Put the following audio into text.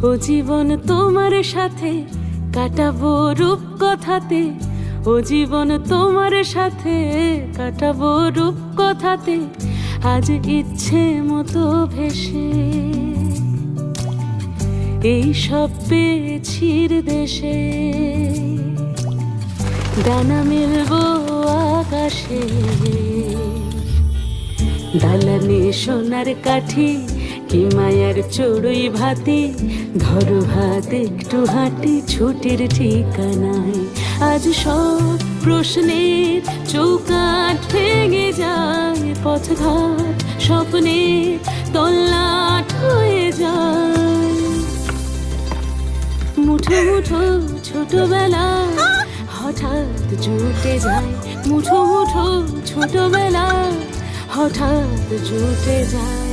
ও জীবন তোমার সাথে কাটাবো রূপ কথাতে, ও জীবন তোমার সাথে কাটাবো রূপ কথাতে, আজ ইচ্ছে মতো ভেসে এই সব পেয়েছির দেশে। ডানা মেলবো আকাশে, দালানে সোনার কাঠি, কি মায়ার চড়ুই ভাতি, ধরো হাত একটু হাঁটি ছুটির ঠিকানায়। আজ সব প্রশ্নের চৌকাঠ ভেঙে যায়, পথঘাট স্বপ্নে তল্লাট হয়ে যায়। মুঠো মুঠো ছোটবেলা হঠাৎ জুটে যায়, মুঠো মুঠো ছোটবেলা হঠাৎ জুটে যায়।